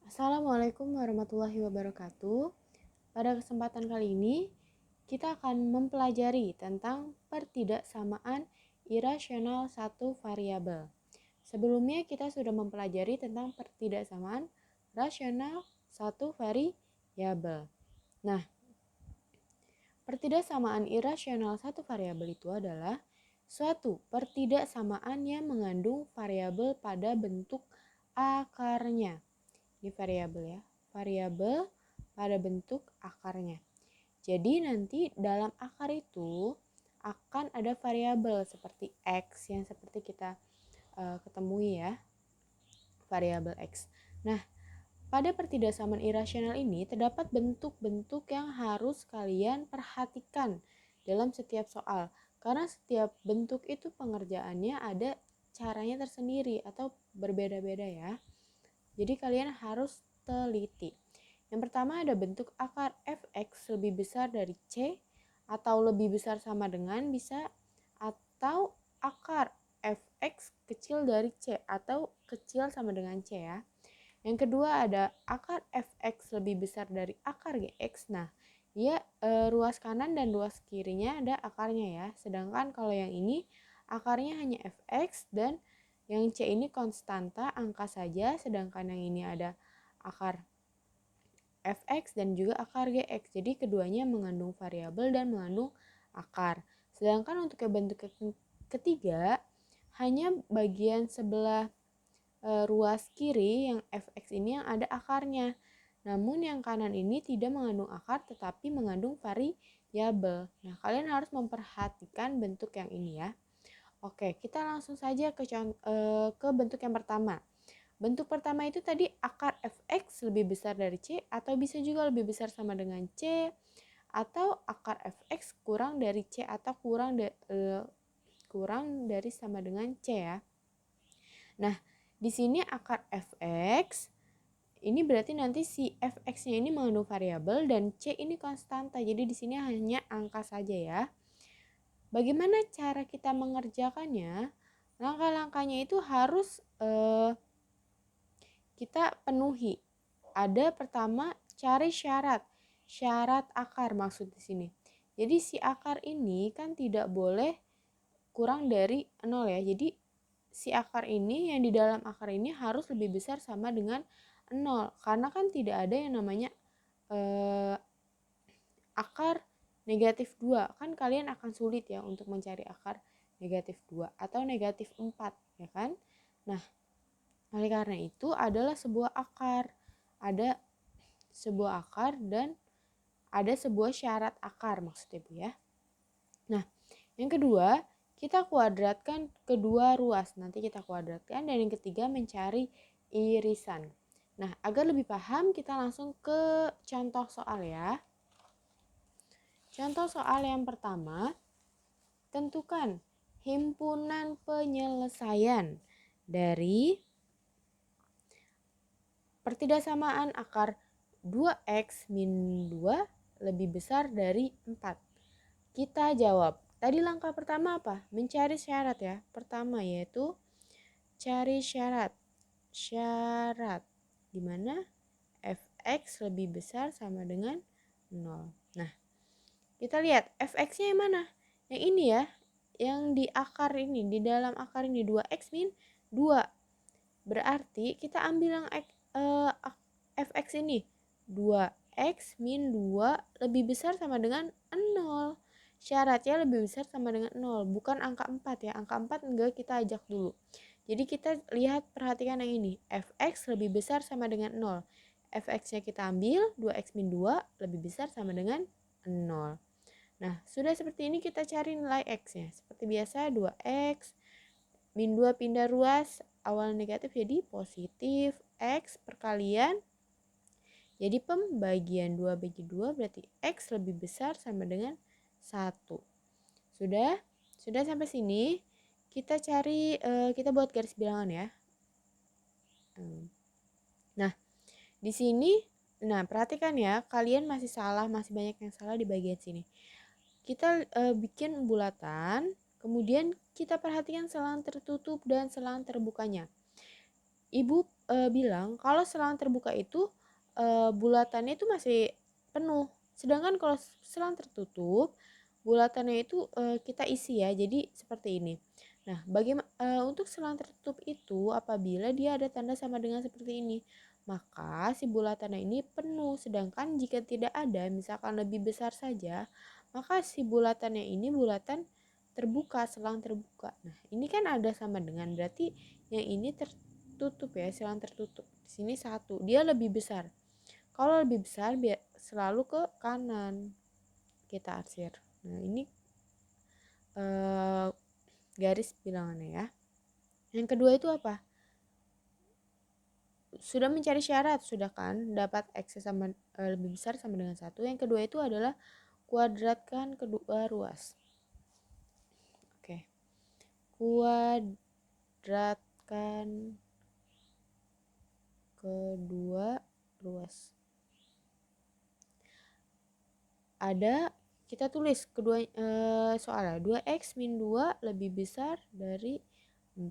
Assalamualaikum warahmatullahi wabarakatuh. Pada kesempatan kali ini, kita akan mempelajari tentang pertidaksamaan irasional satu variabel. Sebelumnya kita sudah mempelajari tentang pertidaksamaan rasional satu variabel. Nah, pertidaksamaan irasional satu variabel itu adalah suatu pertidaksamaan yang mengandung variabel pada bentuk akarnya. Ini variabel ya, variabel pada bentuk akarnya. Jadi nanti dalam akar itu akan ada variabel seperti X yang seperti kita ketemui ya, variabel X. Nah, pada pertidaksamaan irasional ini terdapat bentuk-bentuk yang harus kalian perhatikan dalam setiap soal. Karena setiap bentuk itu pengerjaannya ada caranya tersendiri atau berbeda-beda ya. Jadi kalian harus teliti. Yang pertama ada bentuk akar fx lebih besar dari c atau lebih besar sama dengan bisa, atau akar fx kecil dari c atau kecil sama dengan c ya. Yang kedua ada akar fx lebih besar dari akar gx. Nah, dia ruas kanan dan ruas kirinya ada akarnya ya. Sedangkan kalau yang ini akarnya hanya fx dan yang c ini konstanta angka saja, sedangkan yang ini ada akar fx dan juga akar gx. Jadi keduanya mengandung variabel dan mengandung akar. Sedangkan untuk yang bentuk ketiga hanya bagian sebelah ruas kiri yang fx ini yang ada akarnya. Namun yang kanan ini tidak mengandung akar tetapi mengandung variabel. Nah, kalian harus memperhatikan bentuk yang ini ya. Oke, kita langsung saja ke bentuk yang pertama. Bentuk pertama itu tadi akar fx lebih besar dari c atau bisa juga lebih besar sama dengan c, atau akar fx kurang dari c atau kurang dari sama dengan c ya. Nah, di sini akar fx ini berarti nanti si fx-nya ini mengandung variabel dan c ini konstanta. Jadi di sini hanya angka saja ya. Bagaimana cara kita mengerjakannya? Langkah-langkahnya itu harus kita penuhi. Ada pertama cari syarat akar maksud di sini. Jadi si akar ini kan tidak boleh kurang dari 0 ya. Jadi si akar ini yang di dalam akar ini harus lebih besar sama dengan 0. Karena kan tidak ada yang namanya akar negatif 2. Kan kalian akan sulit ya untuk mencari akar negatif 2 atau negatif 4 ya kan. Nah, oleh karena itu adalah sebuah akar. Ada sebuah akar dan ada sebuah syarat akar maksudnya Bu ya. Nah, yang kedua, kita kuadratkan kedua ruas. Nanti kita kuadratkan. Dan yang ketiga, mencari irisan. Nah, agar lebih paham kita langsung ke contoh soal ya. Contoh soal yang pertama, tentukan himpunan penyelesaian dari pertidaksamaan akar 2x min 2 lebih besar dari 4. Kita jawab. Tadi langkah pertama apa? Mencari syarat ya. Pertama yaitu cari syarat. Syarat di mana fx lebih besar sama dengan 0. Nah, kita lihat fx-nya yang mana? Yang ini ya. Yang di akar ini, di dalam akar ini 2x min 2. Berarti kita ambil yang fx ini 2x min 2 lebih besar sama dengan 0. Syaratnya lebih besar sama dengan 0, bukan angka 4 ya. Angka 4 enggak, kita ajak dulu. Jadi kita lihat, perhatikan yang ini. Fx lebih besar sama dengan 0. Fx-nya kita ambil 2x min 2 lebih besar sama dengan 0. Nah, sudah seperti ini kita cari nilai x-nya. Seperti biasa 2x min 2 pindah ruas, awal negatif jadi positif, x perkalian jadi pembagian 2 bagi 2 berarti x lebih besar sama dengan 1. Sudah? Sudah sampai sini? Kita cari, kita buat garis bilangan ya. Nah, di sini, nah perhatikan ya, kalian masih salah, masih banyak yang salah di bagian sini. Kita bikin bulatan, kemudian kita perhatikan selang tertutup dan selang terbukanya. Ibu bilang kalau selang terbuka itu bulatannya itu masih penuh. Sedangkan kalau selang tertutup, bulatannya itu kita isi ya. Jadi seperti ini. Nah, untuk selang tertutup itu apabila dia ada tanda sama dengan seperti ini, maka si bulatannya ini penuh. Sedangkan jika tidak ada, misalkan lebih besar saja, maka si bulatannya ini bulatan terbuka, selang terbuka. Nah, ini kan ada sama dengan, berarti yang ini tertutup ya, selang tertutup. Di sini satu, dia lebih besar. Kalau lebih besar selalu ke kanan kita arsir. Nah, ini garis bilangannya ya. Yang kedua itu apa? Sudah mencari syarat, sudah kan? Dapat X sama lebih besar sama dengan 1. Yang kedua itu adalah kuadratkan kedua ruas. Oke. Kuadratkan kedua ruas. Ada, kita tulis kedua soalnya 2x min 2 lebih besar dari 4.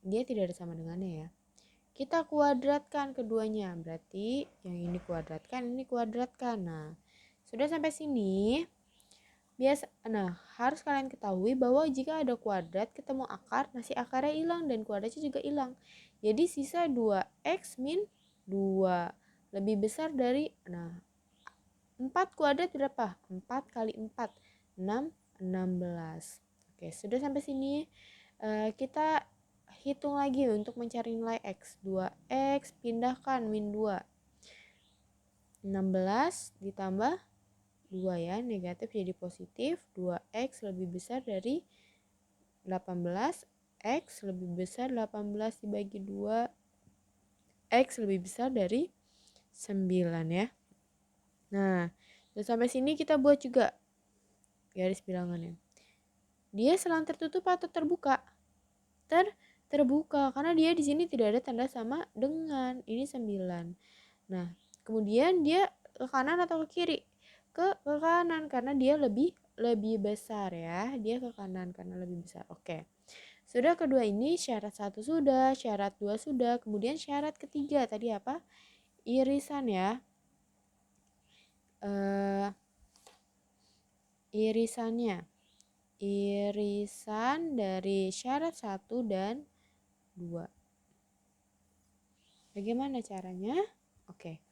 Dia tidak ada sama dengannya ya. Kita kuadratkan keduanya, berarti yang ini kuadratkan, ini kuadratkan. Nah, sudah sampai sini. Harus kalian ketahui bahwa jika ada kuadrat ketemu akar, nasi akarnya hilang dan kuadratnya juga hilang. Jadi sisa 2x min 2 lebih besar dari 4 kuadrat berapa? 4 kali 4 6, 16. Oke, sudah sampai sini. Kita hitung lagi untuk mencari nilai X. 2X pindahkan min 2. 16 ditambah 2 ya, negatif jadi positif. 2X lebih besar dari 18. X lebih besar 18 dibagi 2. X lebih besar dari 9 ya. Nah, sampai sini kita buat juga garis bilangannya. Dia selang tertutup atau terbuka? Terbuka, karena dia di sini tidak ada tanda sama dengan. Ini 9. Nah, kemudian dia ke kanan atau ke kiri? Ke kanan karena dia lebih besar ya. Dia ke kanan karena lebih besar. Oke. Sudah kedua ini syarat 1 sudah, syarat 2 sudah, kemudian syarat ketiga tadi apa? Irisan ya. Irisannya. Irisan dari syarat 1 dan 2. Bagaimana caranya? Oke.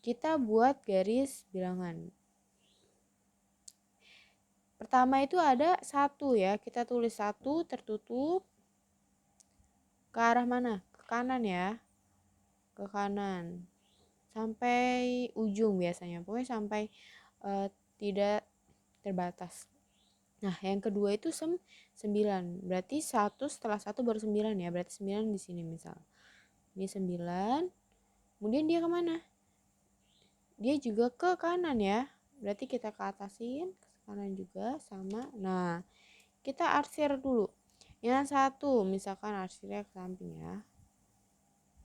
Kita buat garis bilangan. Pertama itu ada 1 ya. Kita tulis 1 tertutup. Ke arah mana? Ke kanan ya. Ke kanan. Sampai ujung biasanya. Pokoknya sampai tidak terbatas. Nah, yang kedua itu 9. Berarti 1 setelah 1 baru 9 ya. Berarti 9 di sini misal. Ini 9. Kemudian dia kemana? Dia juga ke kanan ya. Berarti kita ke atasin. Ke kanan juga sama. Nah, kita arsir dulu. Yang satu misalkan arsirnya ke samping ya.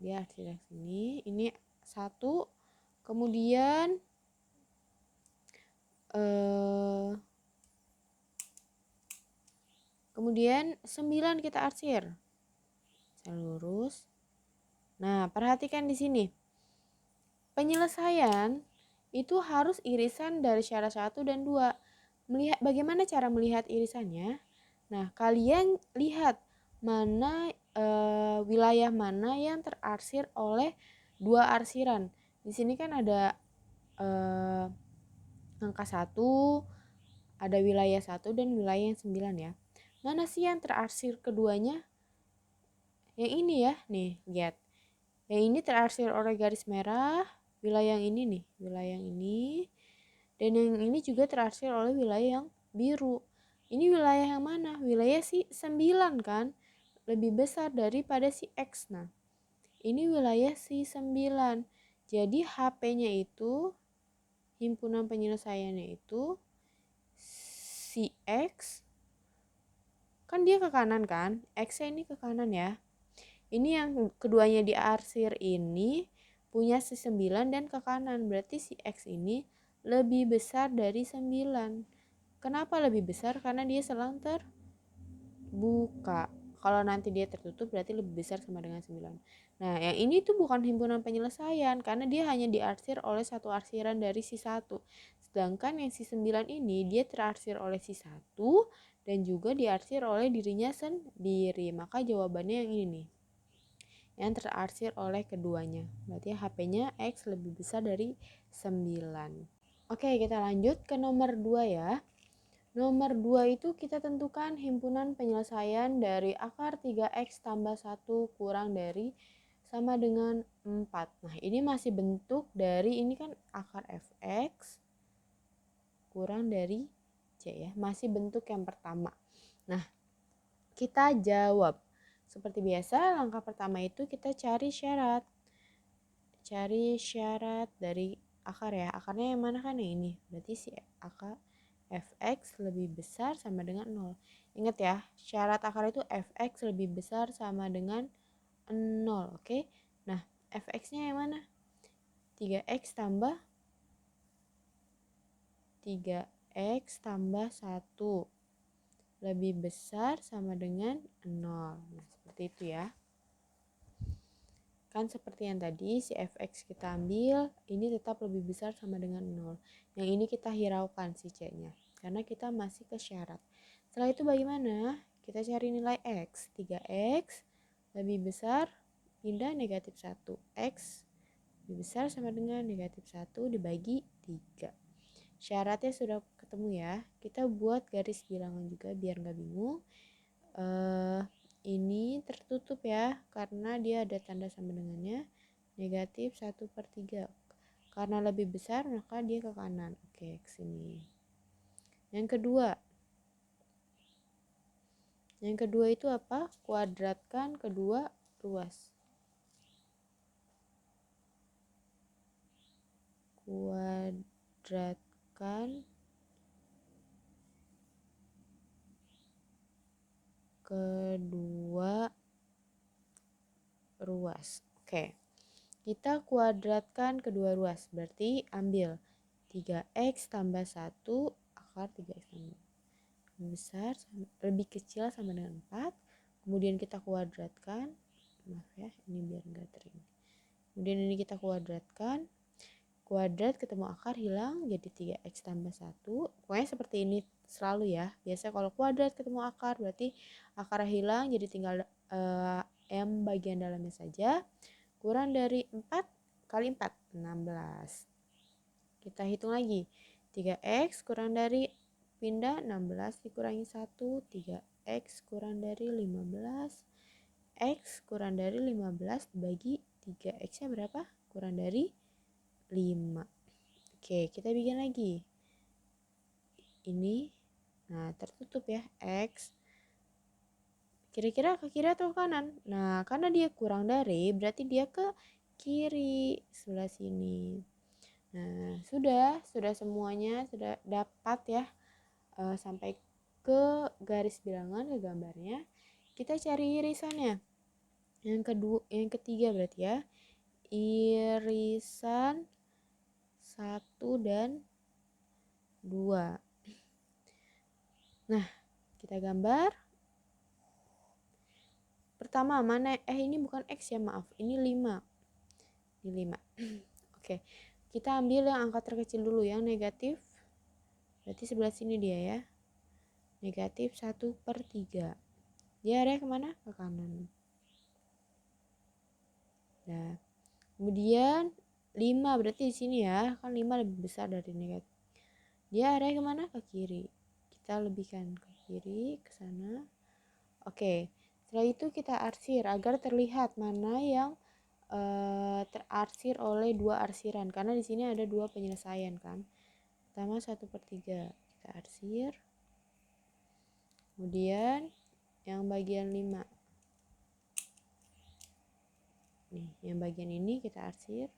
Dia arsirnya ke sini. Ini 1. Kemudian kemudian 9 kita arsir. Saya lurus. Nah, perhatikan di sini. Penyelesaian itu harus irisan dari syarat 1 dan 2. Bagaimana cara melihat irisannya? Nah, kalian lihat mana wilayah mana yang terarsir oleh 2 arsiran. Di sini kan ada angka 1, ada wilayah 1 dan wilayah yang 9 ya. Mana sih yang terarsir keduanya? Yang ini ya, nih, lihat. Yang ini terarsir oleh garis merah, wilayah yang ini nih, wilayah yang ini. Dan yang ini juga terarsir oleh wilayah yang biru. Ini wilayah yang mana? Wilayah si 9 kan? Lebih besar daripada si X. Nah, ini wilayah si 9. Jadi HP-nya itu, himpunan penyelesaiannya itu, si X, kan dia ke kanan kan? X-nya ini ke kanan ya. Ini yang keduanya diarsir ini punya si 9 dan ke kanan. Berarti si X ini lebih besar dari 9. Kenapa lebih besar? Karena dia selang terbuka. Kalau nanti dia tertutup berarti lebih besar sama dengan 9. Nah, yang ini tuh bukan himpunan penyelesaian karena dia hanya diarsir oleh satu arsiran dari si 1. Sedangkan yang si 9 ini dia terarsir oleh si 1 dan juga diarsir oleh dirinya sendiri. Maka jawabannya yang ini nih. Yang terarsir oleh keduanya. Berarti HP-nya X lebih besar dari 9. Oke, kita lanjut ke nomor 2 ya. Nomor 2 itu kita tentukan himpunan penyelesaian dari akar 3X tambah 1 kurang dari sama dengan 4. Nah, ini masih bentuk dari ini kan akar fx kurang dari c ya. Masih bentuk yang pertama. Nah, kita jawab. Seperti biasa, langkah pertama itu kita cari syarat. Cari syarat dari akar ya. Akarnya yang mana kan yang ini. Berarti si akar fx lebih besar sama dengan 0. Ingat ya, syarat akar itu fx lebih besar sama dengan 0. Oke. Nah, fx-nya yang mana? 3x tambah 3x tambah 1 lebih besar sama dengan 0. Nah, seperti itu ya. Kan seperti yang tadi, si fx kita ambil, ini tetap lebih besar sama dengan 0. Yang ini kita hiraukan si c-nya, karena kita masih ke syarat. Setelah itu bagaimana? Kita cari nilai x. 3x lebih besar, pindah negatif 1. X lebih besar sama dengan negatif 1 dibagi 3. Syaratnya sudah ketemu ya. Kita buat garis bilangan juga biar nggak bingung. Ini tertutup ya, karena dia ada tanda sama dengannya. Negatif 1/3. Karena lebih besar maka dia ke kanan. Oke, ke sini. Yang kedua itu apa? Kuadratkan kedua ruas. Kuadratkan kedua ruas. Oke. Kita kuadratkan kedua ruas. Berarti ambil 3x tambah 1 akar 3x tambah lebih besar, lebih kecil sama dengan 4. Kemudian kita kuadratkan. Maaf ya, ini biar enggak tering. Kemudian ini kita kuadratkan. Kuadrat ketemu akar hilang jadi 3x tambah 1. Pokoknya seperti ini selalu ya. Biasanya kalau kuadrat ketemu akar berarti akar hilang jadi tinggal M bagian dalamnya saja. Kurang dari 4 kali 4, 16. Kita hitung lagi. 3x kurang dari pindah 16 dikurangi 1, 3x kurang dari 15. X kurang dari 15 dibagi 3. X-nya berapa? Kurang dari 5. Oke, kita bikin lagi. Ini, nah tertutup ya, X. Kira-kira ke kiri atau ke kanan? Nah, karena dia kurang dari, berarti dia ke kiri, sebelah sini. Nah, sudah semuanya sudah dapat ya, sampai ke garis bilangan, ke gambarnya. Kita cari irisannya. Yang ketiga berarti ya, irisan 1 dan 2. Nah, kita gambar. Pertama mana? Ini bukan X ya, maaf. Ini 5. Ini 5. Oke. Kita ambil yang angka terkecil dulu, yang negatif. Berarti sebelah sini dia ya. Negatif 1/3. Dia arahnya kemana? Ke kanan. Nah, kemudian 5 berarti di sini ya. Kan 5 lebih besar dari negatif. Dia arahnya kemana? Ke kiri. Kita lebihkan ke kiri, ke sana. Oke. Setelah itu kita arsir agar terlihat mana yang terarsir oleh dua arsiran, karena di sini ada dua penyelesaian kan. Pertama 1/3 kita arsir, kemudian yang bagian 5 nih, yang bagian ini kita arsir.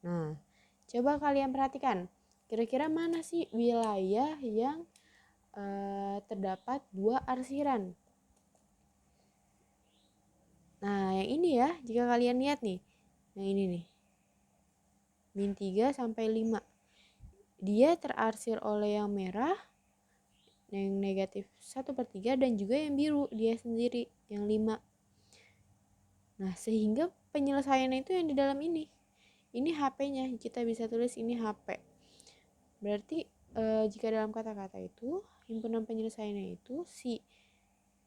Nah, coba kalian perhatikan, kira-kira mana sih wilayah yang terdapat dua arsiran? Nah, yang ini ya, jika kalian lihat nih, yang ini nih, -3 sampai 5. Dia terarsir oleh yang merah, yang negatif 1/3 dan juga yang biru dia sendiri yang 5. Nah, sehingga penyelesaiannya itu yang di dalam ini. Ini HP-nya, kita bisa tulis ini HP. Berarti jika dalam kata-kata itu himpunan penyelesaiannya itu si.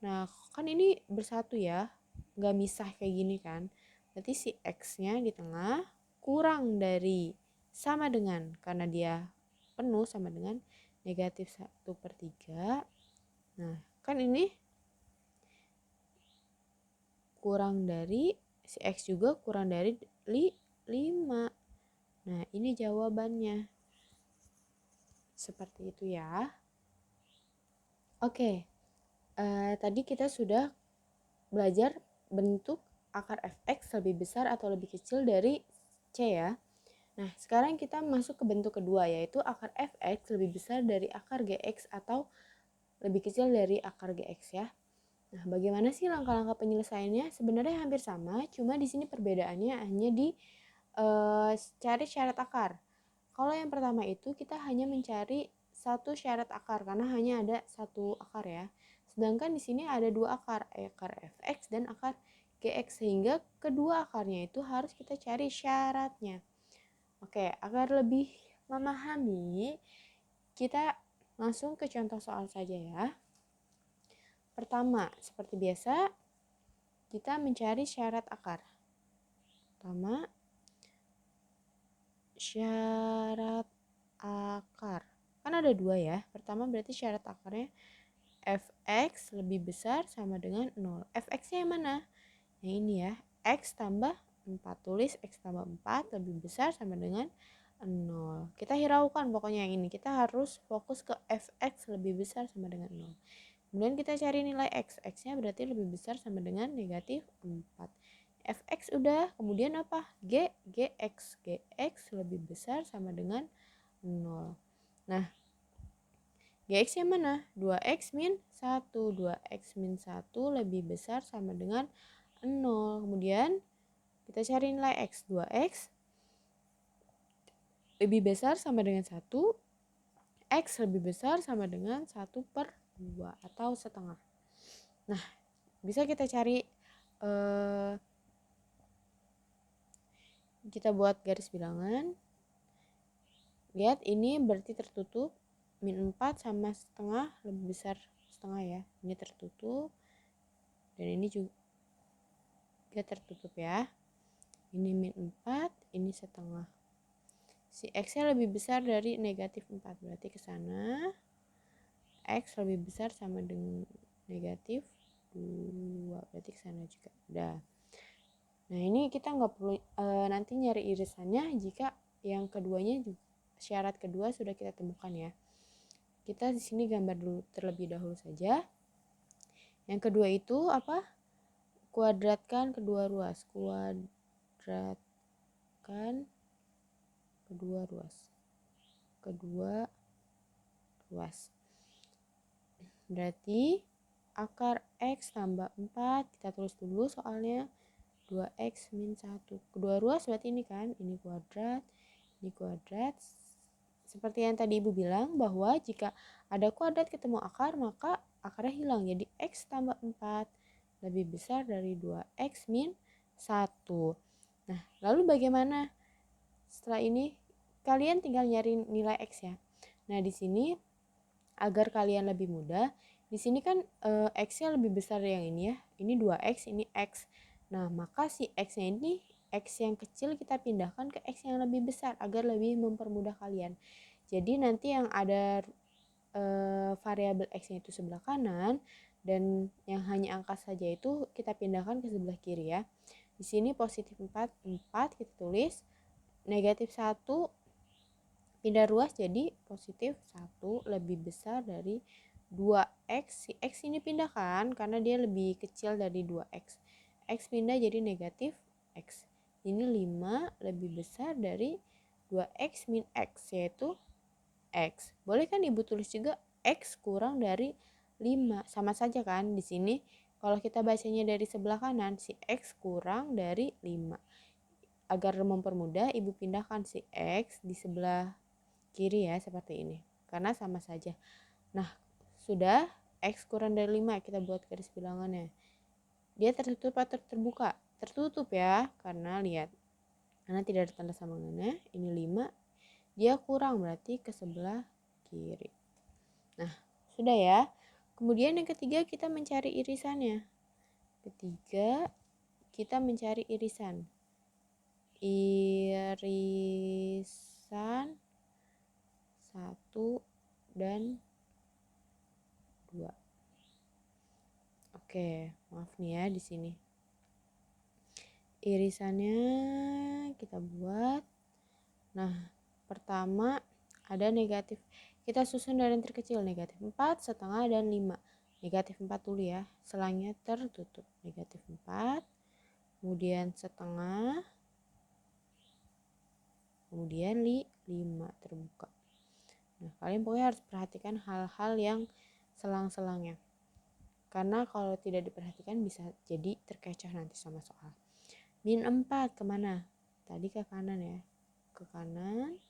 Nah, kan ini bersatu ya, nggak misah kayak gini kan. Berarti si X-nya di tengah kurang dari sama dengan, karena dia penuh sama dengan negatif 1/3. Nah, kan ini kurang dari si X juga kurang dari 5. Nah, ini jawabannya. Seperti itu ya. Oke, tadi kita sudah belajar bentuk akar fx lebih besar atau lebih kecil dari C ya. Nah, sekarang kita masuk ke bentuk kedua, yaitu akar fx lebih besar dari akar gx atau lebih kecil dari akar gx ya. Nah, bagaimana sih langkah-langkah penyelesaiannya? Sebenarnya hampir sama, cuma di sini perbedaannya hanya di cari syarat akar. Kalau yang pertama itu kita hanya mencari satu syarat akar karena hanya ada satu akar ya. Sedangkan di sini ada dua akar fx dan akar gx, sehingga kedua akarnya itu harus kita cari syaratnya. Oke, agar lebih memahami, kita langsung ke contoh soal saja ya. Pertama, seperti biasa, kita mencari syarat akar. Pertama, syarat akar. Kan ada dua ya. Pertama berarti syarat akarnya fx lebih besar sama dengan 0. Fx-nya yang mana? Yang ini ya. X tambah 4. Tulis X tambah 4 lebih besar sama dengan 0. Kita hiraukan pokoknya yang ini. Kita harus fokus ke fx lebih besar sama dengan 0. Kemudian kita cari nilai X. X-nya berarti lebih besar sama dengan negatif 4. Fx udah, kemudian apa? Gx. Gx lebih besar sama dengan 0. Nah, Gx yang mana? 2x min 1. 2x min 1 lebih besar sama dengan 0. Kemudian kita cari nilai X. 2x lebih besar sama dengan 1. X lebih besar sama dengan 1/2 atau setengah. Nah, bisa kita cari kita buat garis bilangan. Lihat ini berarti tertutup. Min 4 sama setengah lebih besar setengah ya. Ini tertutup. Dan ini juga tertutup ya. Ini min 4, ini setengah. Si X-nya lebih besar dari negatif 4. Berarti ke sana. X lebih besar sama dengan negatif 2. Berarti ke sana juga. Udah. Nah, ini kita nggak perlu nanti nyari irisannya jika yang keduanya juga, syarat kedua sudah kita temukan ya. Kita di sini gambar dulu terlebih dahulu saja. Yang kedua itu apa? Kuadratkan kedua ruas. Kuadratkan kedua ruas. Kedua ruas. Berarti akar X tambah 4, kita tulis dulu soalnya. 2x min 1. Kedua ruas berarti ini kan, ini kuadrat, ini kuadrat. Seperti yang tadi Ibu bilang bahwa jika ada kuadrat ketemu akar, maka akarnya hilang. Jadi x tambah 4 lebih besar dari 2x min 1. Nah, lalu bagaimana? Setelah ini kalian tinggal nyari nilai x ya. Nah, di sini agar kalian lebih mudah, di sini kan x-nya lebih besar dari yang ini ya. Ini 2x, ini x. Nah, maka si X-nya ini, X yang kecil kita pindahkan ke X yang lebih besar agar lebih mempermudah kalian. Jadi nanti yang ada variabel X-nya itu sebelah kanan dan yang hanya angka saja itu kita pindahkan ke sebelah kiri ya. Di sini positif 4 kita tulis, negatif 1 pindah ruas jadi positif 1 lebih besar dari 2x. Si X ini pindahkan karena dia lebih kecil dari 2x. X pindah jadi negatif X. Ini 5 lebih besar dari 2x min X, yaitu X. Boleh kan Ibu tulis juga X kurang dari 5. Sama saja kan di sini. Kalau kita bacanya dari sebelah kanan, si X kurang dari 5. Agar mempermudah, Ibu pindahkan si X di sebelah kiri ya, seperti ini. Karena sama saja. Nah, sudah, X kurang dari 5, kita buat garis bilangannya. Dia tertutup atau terbuka? Tertutup ya, karena lihat. Karena tidak ada tanda sambungannya, ini 5, dia kurang berarti ke sebelah kiri. Nah, sudah ya. Kemudian yang ketiga kita mencari irisannya. Ketiga, kita mencari irisan. Irisan 1 dan 2. Oke, maaf nih ya di sini. Irisannya kita buat. Nah, pertama ada negatif. Kita susun dari yang terkecil, negatif 4, setengah, dan 5. Negatif 4 dulu ya, selangnya tertutup. Negatif 4, kemudian setengah, kemudian 5 terbuka. Nah, kalian pokoknya harus perhatikan hal-hal yang selang-selangnya. Karena kalau tidak diperhatikan bisa jadi terkecoh nanti sama soal. Min 4 kemana? Tadi ke kanan ya. Ke kanan.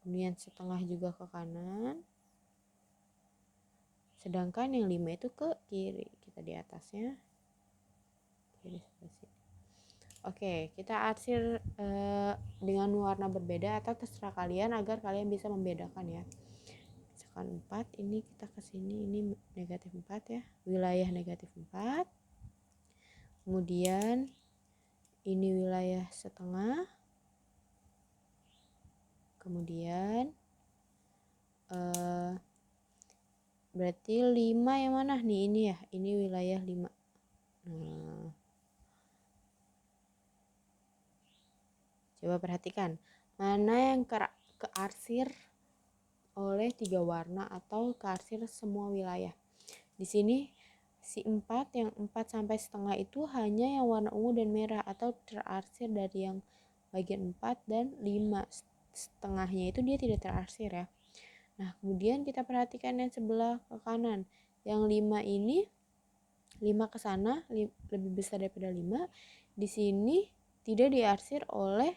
Kemudian setengah juga ke kanan. Sedangkan yang 5 itu ke kiri. Kita di atasnya. Kiri sebelah sini. Oke, kita arsir dengan warna berbeda atau terserah kalian agar kalian bisa membedakan ya. Misalkan 4, ini kita ke sini, ini negatif 4 ya. Wilayah negatif 4. Kemudian ini wilayah setengah. Kemudian berarti 5 yang mana nih? Ini ya, ini wilayah 5. Nah, coba perhatikan mana yang kearsir oleh 3 warna atau kearsir semua wilayah. Di sini si 4, yang 4 sampai setengah itu hanya yang warna ungu dan merah atau terarsir dari yang bagian 4 dan 5. Setengahnya itu dia tidak terarsir ya. Nah, kemudian kita perhatikan yang sebelah ke kanan. Yang 5 ini 5 ke sana lebih besar daripada 5. Di sini tidak diarsir oleh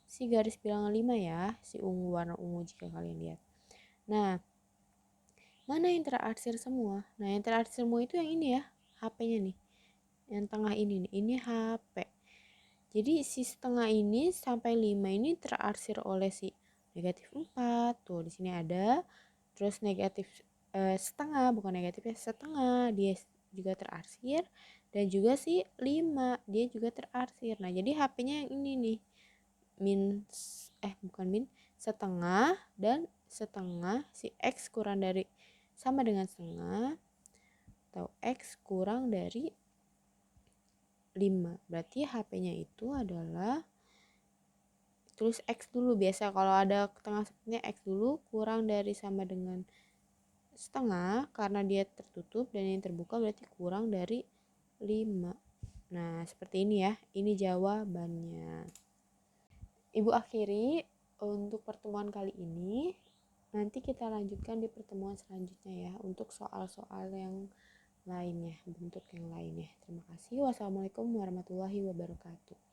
si garis bilangan 5 ya, si ungu, warna ungu jika kalian lihat. Nah, mana yang terarsir semua? Nah, yang terarsir semua itu yang ini ya, HP-nya nih. Yang tengah ini nih, ini HP. Jadi si setengah ini sampai 5 ini terarsir oleh si negatif 4. Tuh di sini ada. Terus negatif setengah, bukan negatif ya, setengah dia juga terarsir. Dan juga si 5 dia juga terarsir. Nah, jadi HP-nya yang ini nih. Setengah dan setengah, si X kurang dari sama dengan setengah atau X kurang dari 5. Berarti HP-nya itu adalah, tulis X dulu, biasa kalau ada tengah sepertinya X dulu, kurang dari sama dengan setengah karena dia tertutup, dan yang terbuka berarti kurang dari 5. Nah, seperti ini ya, ini jawabannya. Ibu akhiri untuk pertemuan kali ini. Nanti kita lanjutkan di pertemuan selanjutnya ya, untuk soal-soal yang lainnya, bentuk yang lainnya. Terima kasih. Wassalamualaikum warahmatullahi wabarakatuh.